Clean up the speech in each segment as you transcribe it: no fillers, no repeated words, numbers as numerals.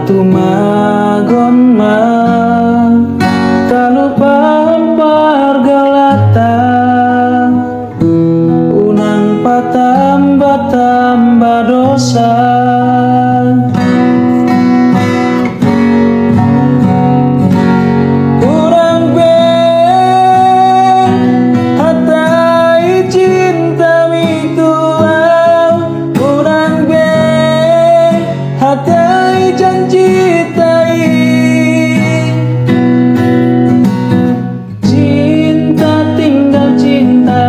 tumagon ma talupa galata unang patamba-tamba dosa. Urang be hatai cinta mituang, urang be hatai janji tai. Cinta tinggal cinta,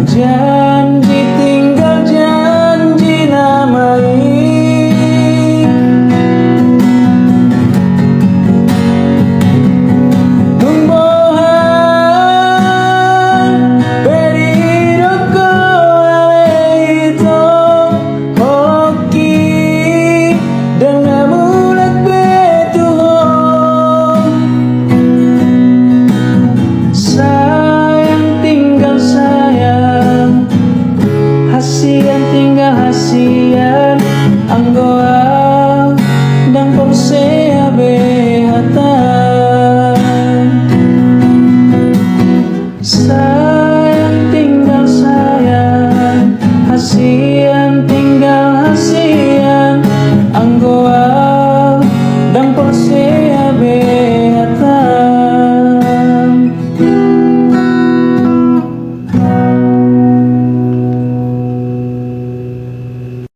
janji tinggal janji namai. Tumbuhan beri doko aleito hoki dengan mulut betuhong. Sayang tinggal sayang, hasian tinggal hasian, anggoa dan porsea behatan. Sayang tinggal sayang, hasian tinggal